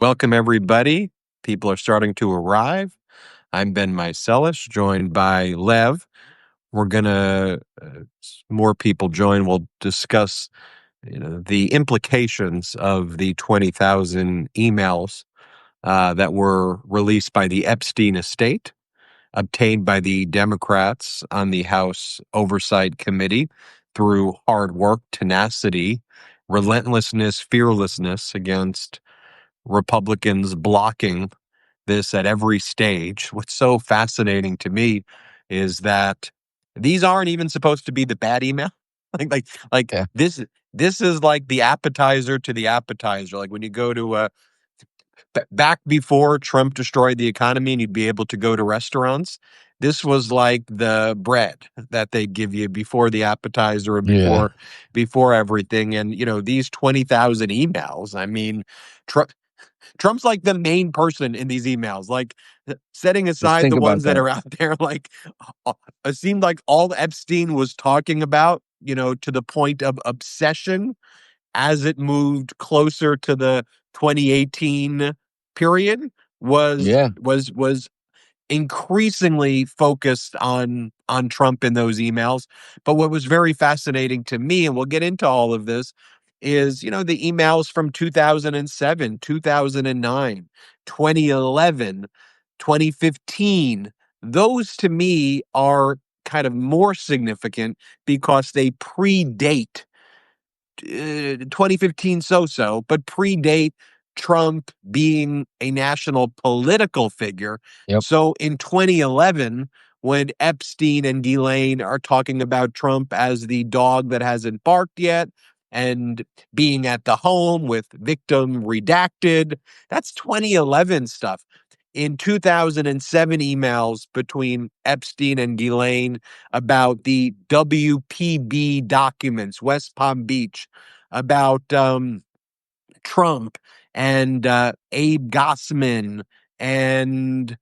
Welcome, everybody. People are starting to arrive. I'm Ben Meiselas, joined by Lev. We're gonna more people join. We'll discuss, the implications of the 20,000 emails that were released by the Epstein estate, obtained by the Democrats on the House Oversight Committee through hard work, tenacity, relentlessness, fearlessness against Republicans blocking this at every stage. What's so fascinating to me is that these aren't even supposed to be the bad email. like Yeah. this is like the appetizer to the appetizer. Like when you go to back before Trump destroyed the economy and you'd be able to go to restaurants, this was like the bread that they'd give you before the appetizer or Yeah. before everything. And these 20,000 emails. I mean, Trump's like the main person in these emails, like setting Just aside think the about ones that that. are out there. Like it seemed like all Epstein was talking about, to the point of obsession as it moved closer to the 2018 period was Yeah. was was increasingly focused on Trump in those emails. But what was very fascinating to me, and we'll get into all of this, is the emails from 2007, 2009, 2011, 2015. Those to me are kind of more significant because they predate 2015 so-so, but predate Trump being a national political figure. Yep. So in 2011, when Epstein and Ghislaine are talking about Trump as the dog that hasn't barked yet and being at the home with victim redacted, that's 2011 stuff. In 2007 emails between Epstein and Ghislaine about the WPB documents, West Palm Beach, about Trump and Abe Gossman and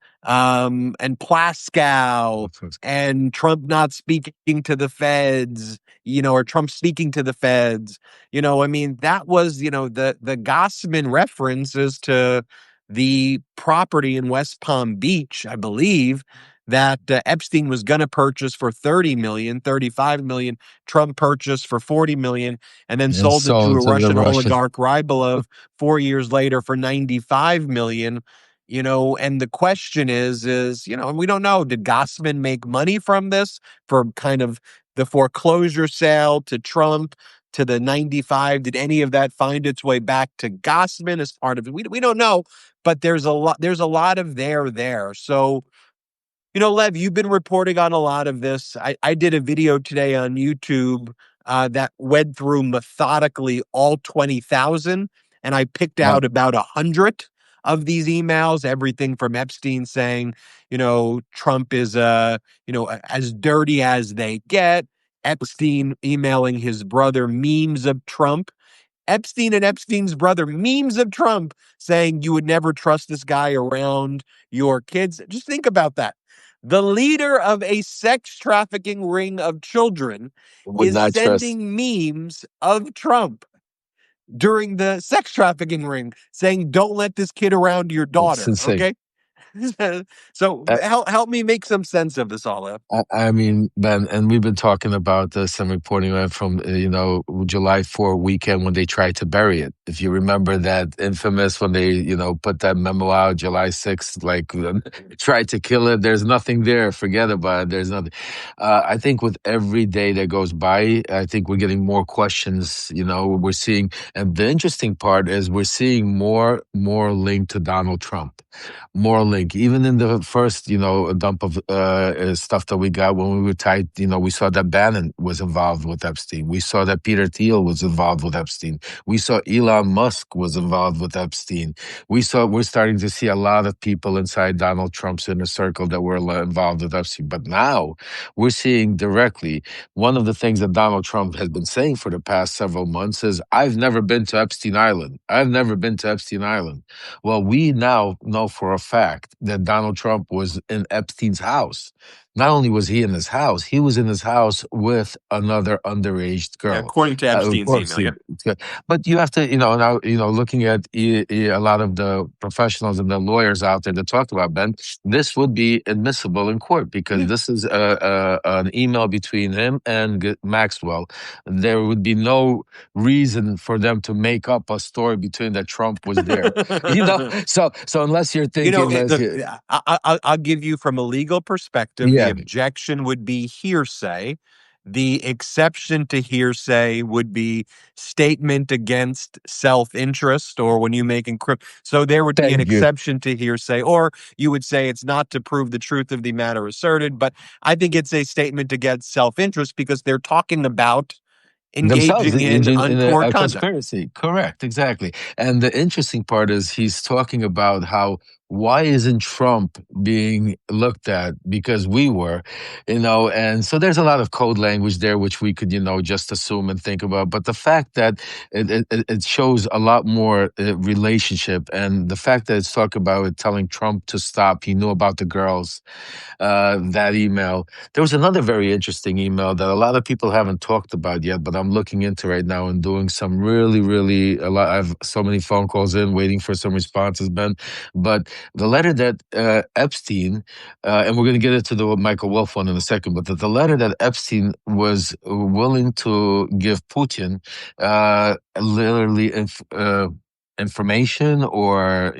Plaskow and Trump not speaking to the feds, or Trump speaking to the feds. I mean, that was, the Gossman references to the property in West Palm Beach, I believe, that Epstein was going to purchase for 30 million, 35 million. Trump purchased for 40 million and then And sold it to so a to the Russian Russian. oligarch Rybolov 4 years later for 95 million. And the question is, and we don't know, did Gossman make money from this for kind of the foreclosure sale to Trump to the 95? Did any of that find its way back to Gossman as part of it? We don't know, but there's a lot of there. So, Lev, you've been reporting on a lot of this. I did a video today on YouTube that went through methodically all 20,000, and I picked Yep. out about 100 of these emails, everything from Epstein saying, Trump is, as dirty as they get, Epstein emailing his brother memes of Trump, Epstein and Epstein's brother memes of Trump saying you would never trust this guy around your kids. Just think about that. The leader of a sex trafficking ring of children Would is not trust. sending memes of Trump during the sex trafficking ring saying, don't let this kid around your It's daughter. insane. Okay. So help me make some sense of this all. I mean, Ben, and we've been talking about this and reporting on it from, July 4 weekend when they tried to bury it. If you remember that infamous when they, put that memo out July 6th, like tried to kill it. There's nothing there. Forget about it. There's nothing. I think with every day that goes by, I think we're getting more questions, we're seeing. And the interesting part is we're seeing more linked to Donald Trump. More link. Even in the first, dump of stuff that we got when we were tight, we saw that Bannon was involved with Epstein. We saw that Peter Thiel was involved with Epstein. We saw Elon Musk was involved with Epstein. We're starting to see a lot of people inside Donald Trump's inner circle that were involved with Epstein. But now we're seeing directly one of the things that Donald Trump has been saying for the past several months is, I've never been to Epstein Island. I've never been to Epstein Island. Well, we now know for a fact that Donald Trump was in Epstein's house. not only was he in his house, he was in his house with another underage Yeah, girl. according to Of Epstein's course, email. Yep. but you have to, now, looking at a lot of the professionals and the lawyers out there that talked about Ben, this would be admissible in court because Yeah. this is an email between him and Maxwell. There would be no reason for them to make up a story between that Trump was there. So unless you're You know, thinking, let's look, get, I'll give you from a legal perspective, the yeah, objection would be hearsay. The exception to hearsay would be statement against self-interest, or when you make encrypt. So there would be an thank you. exception to hearsay, or you would say it's not to prove the truth of the matter asserted. But I think it's a statement against self-interest because they're talking about Themselves engaging in in untoward a conduct. conspiracy. Correct, exactly. And the interesting part is he's talking about how why isn't Trump being looked at because we were, and so there's a lot of code language there which we could, just assume and think about. But the fact that it shows a lot more relationship, and the fact that it's talking about it telling Trump to stop, he knew about the girls, that email. There was another very interesting email that a lot of people haven't talked about yet, but I'm looking into right now and doing some really, really a lot. I have so many phone calls in, waiting for some responses, Ben. But the letter that Epstein, and we're going to get into the Michael Wolff one in a second, but the letter that Epstein was willing to give Putin, literally. Information, or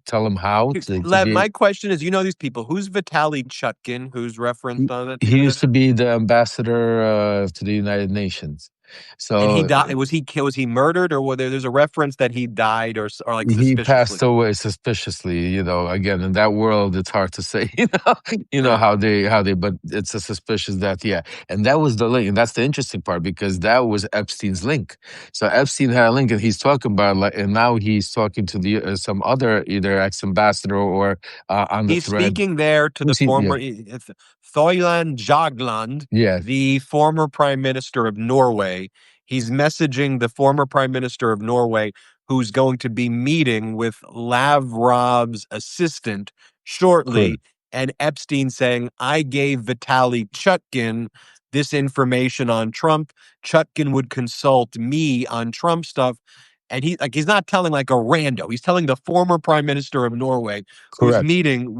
tell him how to Lev, be. my question is, these people. Who's Vitaly Chutkin, who's referenced on it? Do you He know who used that is? to be the ambassador to the United Nations. And he So died. Was he murdered, or there's a reference that he died, or like he suspiciously? passed away suspiciously, again, in that world, it's hard to say, Yeah. how they, but it's a suspicious death. Yeah. And that was the link. And that's the interesting part because that was Epstein's link. So Epstein had a link and he's talking about, like, and now he's talking to some other either ex-ambassador or on the He's thread. speaking there to the Who's he? Yeah. former Thoiland Jagland, Yeah. the former prime minister of Norway. He's messaging the former prime minister of Norway, who's going to be meeting with Lavrov's assistant shortly. Correct. And Epstein saying, I gave Vitaly Chutkin this information on Trump. Chutkin would consult me on Trump stuff. And he's not telling like a rando. He's telling the former prime minister of Norway who's Correct. meeting,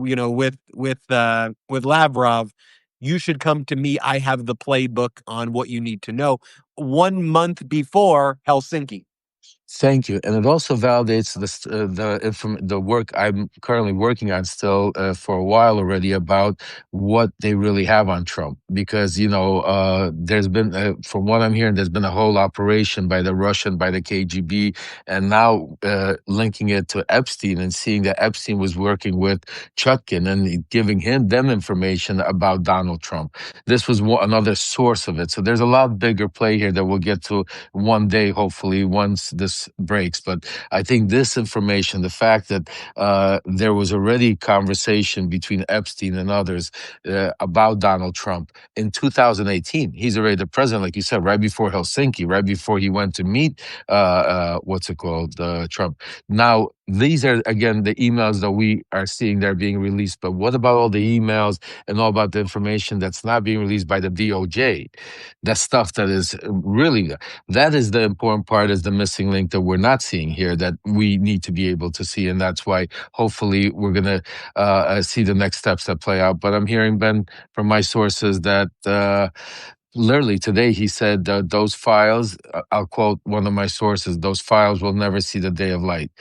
with Lavrov, you should come to me. I have the playbook on what you need to know. 1 month before Helsinki. Thank you, and it also validates the work I'm currently working on still for a while already about what they really have on Trump. Because there's been, from what I'm hearing, there's been a whole operation by the Russian, by the KGB, and now linking it to Epstein and seeing that Epstein was working with Chutkin and giving them information about Donald Trump. This was another source of it. So there's a lot bigger play here that we'll get to one day, hopefully, once this breaks. But I think this information, the fact that there was already conversation between Epstein and others about Donald Trump in 2018, he's already the president, like you said, right before Helsinki, right before he went to meet, what's it called, Trump. Now, these are, again, the emails that we are seeing that are being released. But what about all the emails and all about the information that's not being released by the DOJ? That stuff that is really, that is the important part, is the missing link that we're not seeing here that we need to be able to see. And that's why hopefully we're going to see the next steps that play out. But I'm hearing, Ben, from my sources that literally today he said those files, I'll quote one of my sources, those files will never see the day of light.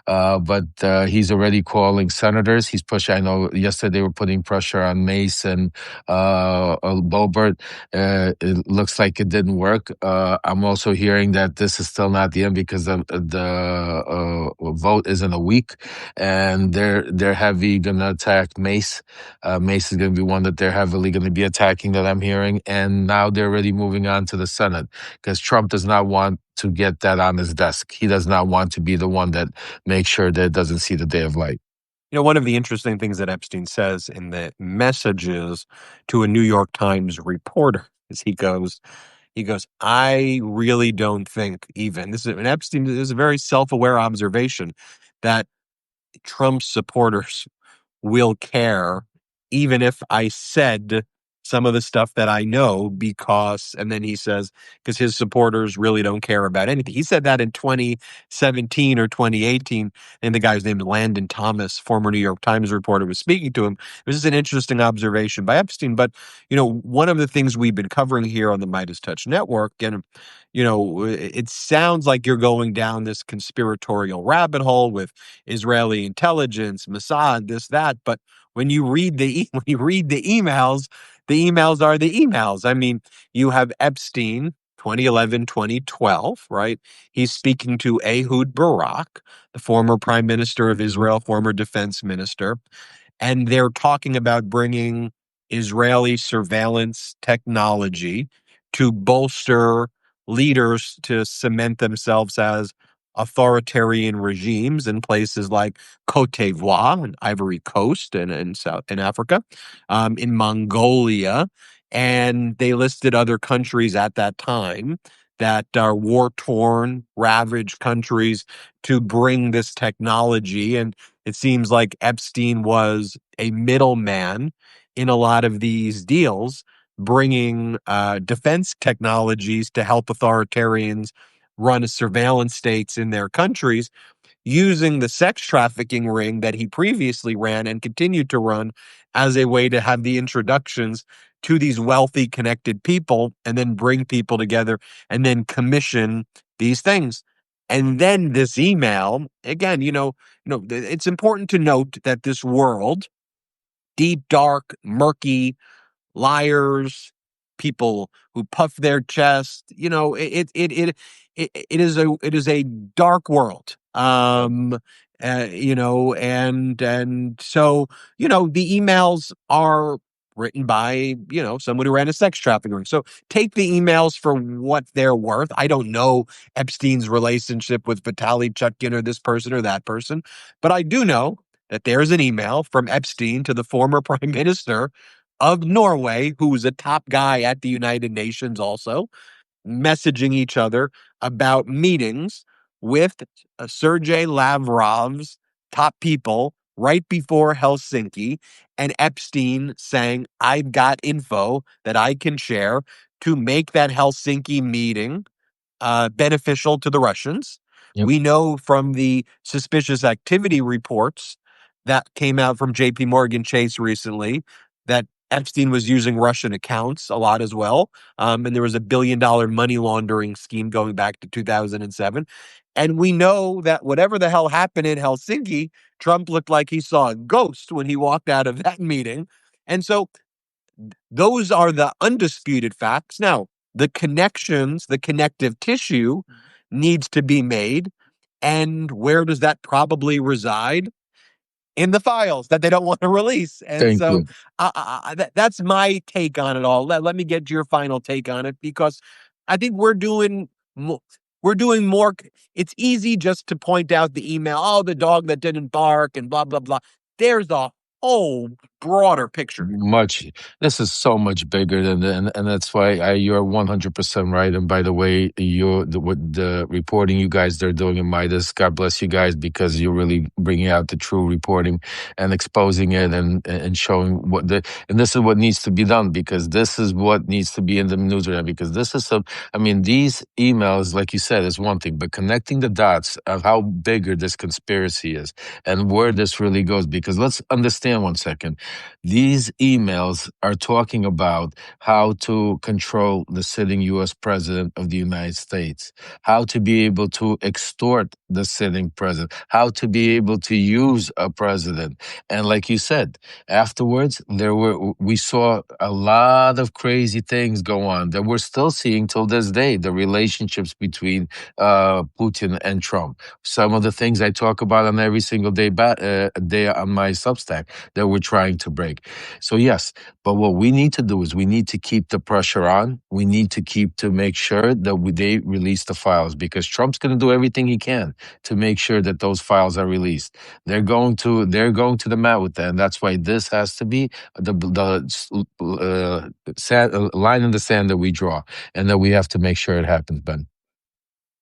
But he's already calling senators. He's pushing, I know yesterday they were putting pressure on Mace and Boebert. It looks like it didn't work. I'm also hearing that this is still not the end because the vote is in a week, and they're heavy going to attack Mace. Mace is going to be one that they're heavily going to be attacking, that I'm hearing. And now they're already moving on to the Senate because Trump does not want to get that on his desk. He does not want to be the one that makes sure that it doesn't see the day of light. One of the interesting things that Epstein says in the messages to a New York Times reporter is he goes, I really don't think even this is, and Epstein is a very self-aware observation that Trump's supporters will care even if I said some of the stuff that I know because, and then he says, because his supporters really don't care about anything. He said that in 2017 or 2018, and the guy's name is Landon Thomas, former New York Times reporter, was speaking to him. This is an interesting observation by Epstein. But, one of the things we've been covering here on the Midas Touch Network, and, it sounds like you're going down this conspiratorial rabbit hole with Israeli intelligence, Mossad, this, that. But when you read when you read the emails are the emails. I mean, you have Epstein, 2011, 2012, right? He's speaking to Ehud Barak, the former prime minister of Israel, former defense minister, and they're talking about bringing Israeli surveillance technology to bolster leaders to cement themselves as authoritarian regimes in places like Cote d'Ivoire and Ivory Coast and in South in Africa, in Mongolia, and they listed other countries at that time that are war-torn, ravaged countries to bring this technology. And it seems like Epstein was a middleman in a lot of these deals, bringing defense technologies to help authoritarians run surveillance states in their countries, using the sex trafficking ring that he previously ran and continued to run as a way to have the introductions to these wealthy, connected people and then bring people together and then commission these things. And then this email, again, it's important to note that this world, deep, dark, murky, liars, people who puff their chest. It is a dark world. And so the emails are written by someone who ran a sex trafficking ring. So take the emails for what they're worth. I don't know Epstein's relationship with Vitaly Chutkin or this person or that person, but I do know that there's an email from Epstein to the former prime minister of Norway, who's a top guy at the United Nations also, messaging each other about meetings with Sergei Lavrov's top people right before Helsinki, and Epstein saying, I've got info that I can share to make that Helsinki meeting beneficial to the Russians. Yep. We know from the suspicious activity reports that came out from JP Morgan Chase recently that Epstein was using Russian accounts a lot as well. And there was a $1 billion money laundering scheme going back to 2007. And we know that whatever the hell happened in Helsinki, Trump looked like he saw a ghost when he walked out of that meeting. And so those are the undisputed facts. Now, the connections, the connective tissue needs to be made. And where does that probably reside? In the files that they don't want to release. And Thank so you. that's my take on it all. Let me get your final take on it, because I think we're doing more. It's easy just to point out the email, oh, the dog that didn't bark and blah, blah, blah. There's a whole broader picture here. Much. This is so much bigger than and that's why you're 100% right. And by the way, what the reporting you guys are doing in Midas, God bless you guys, because you're really bringing out the true reporting and exposing it and showing and this is what needs to be done, because this is what needs to be in the news right now, because this is these emails, like you said, is one thing, but connecting the dots of how bigger this conspiracy is and where this really goes, because let's understand one second. These emails are talking about how to control the sitting U.S. president of the United States, how to be able to extort the sitting president, how to be able to use a president. And like you said, afterwards, we saw a lot of crazy things go on that we're still seeing till this day, the relationships between Putin and Trump. Some of the things I talk about on every single day on my Substack that we're trying to break. So yes, but what we need to do is we need to keep the pressure on. We need to make sure that they release the files, because Trump's going to do everything he can to make sure that those files are released. They're going to the mat with that, and that's why this has to be the line in the sand that we draw, and that we have to make sure it happens, Ben.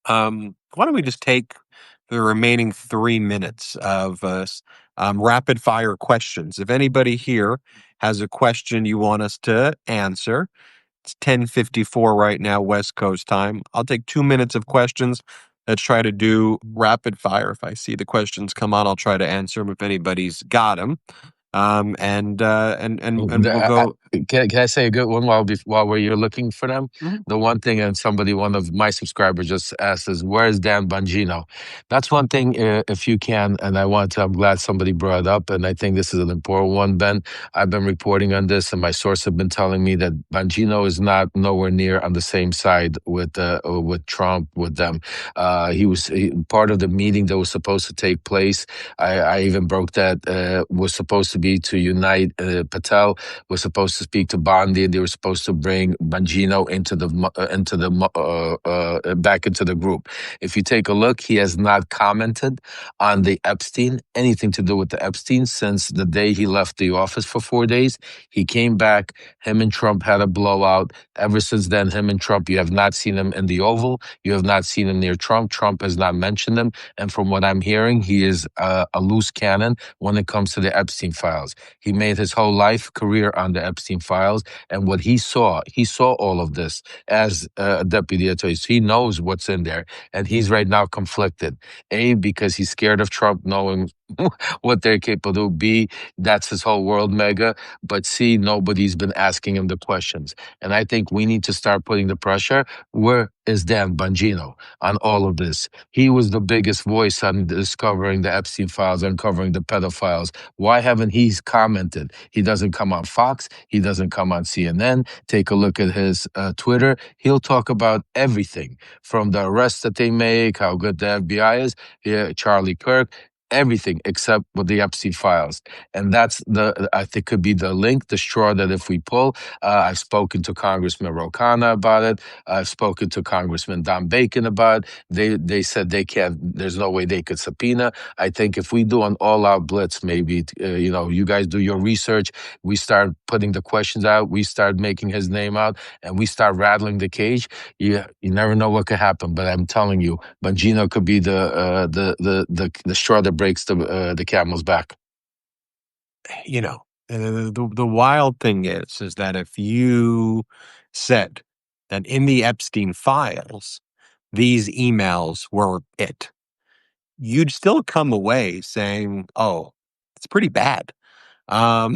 Why don't we just take the remaining 3 minutes of rapid fire questions. If anybody here has a question you want us to answer, it's 10:54 right now, West Coast time. I'll take 2 minutes of questions. Let's try to do rapid fire. If I see the questions come on, I'll try to answer them if anybody's got them. And we'll go. Can I say a good one while you're looking for them? Mhm. The one thing, and one of my subscribers just asked is, where is Dan Bongino? That's one thing, if you can, and I'm glad somebody brought it up, and I think this is an important one, Ben. I've been reporting on this, and my source have been telling me that Bongino is not nowhere near on the same side with Trump, with them. Part of the meeting that was supposed to take place. I even broke that, was supposed to be to unite. Patel was supposed to speak to Bondi, and they were supposed to bring Bongino back into the group. If you take a look, he has not commented on the Epstein, anything to do with the Epstein, since the day he left the office for 4 days. He came back. Him and Trump had a blowout. Ever since then, him and Trump, you have not seen him in the Oval. You have not seen him near Trump. Trump has not mentioned him. And from what I'm hearing, he is a loose cannon when it comes to the Epstein files. He made his whole life career on the Epstein files. And what he saw all of this as a deputy attorney. So he knows what's in there. And he's right now conflicted. A, because he's scared of Trump knowing what they're capable of. B, that's his whole world mega. But C, nobody's been asking him the questions. And I think we need to start putting the pressure. Where is Dan Bongino on all of this? He was the biggest voice on discovering the Epstein files, uncovering the pedophiles. Why haven't he commented? He doesn't come on Fox. He doesn't come on CNN. Take a look at his Twitter. He'll talk about everything from the arrests that they make, how good the FBI is, yeah, Charlie Kirk, everything except with the Epstein files. And that's I think could be the link, the straw that if we pull. I've spoken to Congressman Rokana about it. I've spoken to Congressman Don Bacon about it. They said they can't, there's no way they could subpoena. I think if we do an all-out blitz, maybe, you guys do your research, we start putting the questions out, we start making his name out, and we start rattling the cage, you never know what could happen. But I'm telling you, Bongino could be the straw that breaks the camel's back. The wild thing is that if you said that in the Epstein files, these emails were it, you'd still come away saying, "Oh, it's pretty bad." There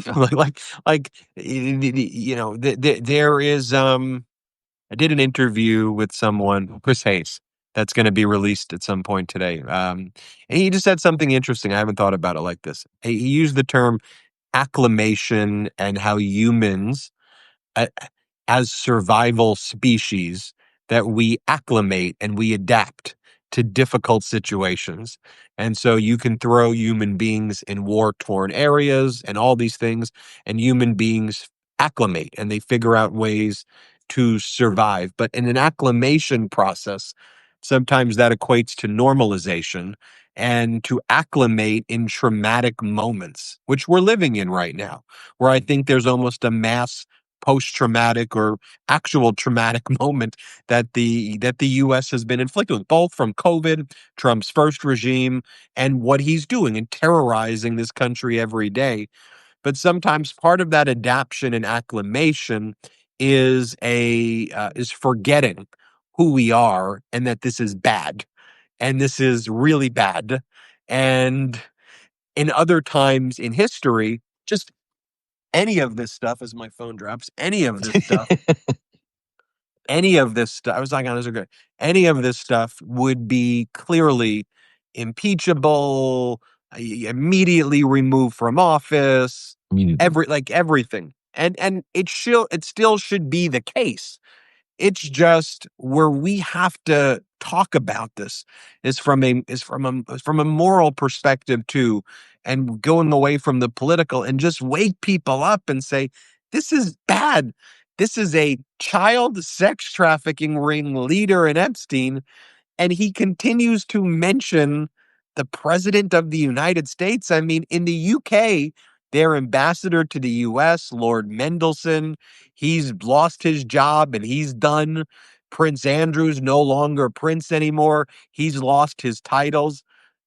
is. I did an interview with someone, Chris Hayes, that's going to be released at some point today. And he just said something interesting. I haven't thought about it like this. He used the term acclimation and how humans, a- as survival species, that we acclimate and we adapt to difficult situations. And so you can throw human beings in war-torn areas and all these things, and human beings acclimate and they figure out ways to survive. But in an acclimation process, sometimes that equates to normalization and to acclimate in traumatic moments, which we're living in right now, where I think there's almost a mass post-traumatic or actual traumatic moment that the US has been inflicted with, both from COVID, Trump's first regime, and what he's doing and terrorizing this country every day. But sometimes part of that adaptation and acclimation is forgetting who we are and that this is bad and this is really bad. And in other times in history, just any of this stuff, as my phone drops, I was like, oh, this is good. Any of this stuff would be clearly impeachable, immediately removed from office, Immediately. everything. And it still should be the case. It's just where we have to talk about this is from a moral perspective too, and going away from the political and just wake people up and say, this is bad. This is a child sex trafficking ring leader in Epstein, and he continues to mention the president of the United States. I mean, in the UK, their ambassador to the US, Lord Mendelsohn, he's lost his job and he's done. Prince Andrew's no longer prince anymore. He's lost his titles.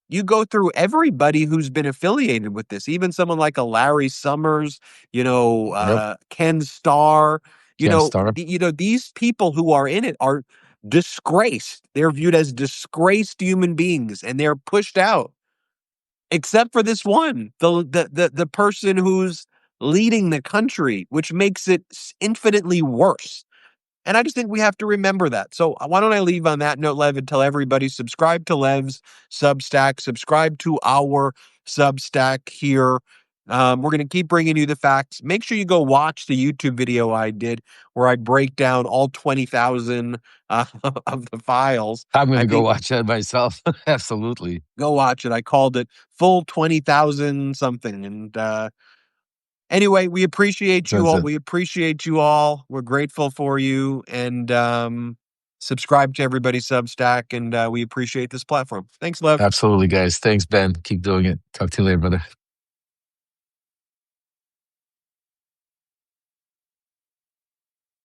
you go through everybody who's been affiliated with this, even someone like a Larry Summers, Yep. Ken Starr, Can't start. these people who are in it are disgraced. They're viewed as disgraced human beings, and they're pushed out. Except for this one, the person who's leading the country, which makes it infinitely worse. And I just think we have to remember that. So why don't I leave on that note, Lev, and tell everybody subscribe to Lev's Substack, subscribe to our Substack here. We're going to keep bringing you the facts. Make sure you go watch the YouTube video I did where I break down all 20,000 of the files. I'm going I to go think watch that myself. Absolutely. go watch it. I called it full 20,000 something. And anyway, we appreciate you That's all. it. We appreciate you all. We're grateful for you. And subscribe to everybody's Substack. And we appreciate this platform. Thanks, Lev. Absolutely, guys. Thanks, Ben. Keep doing it. Talk to you later, brother.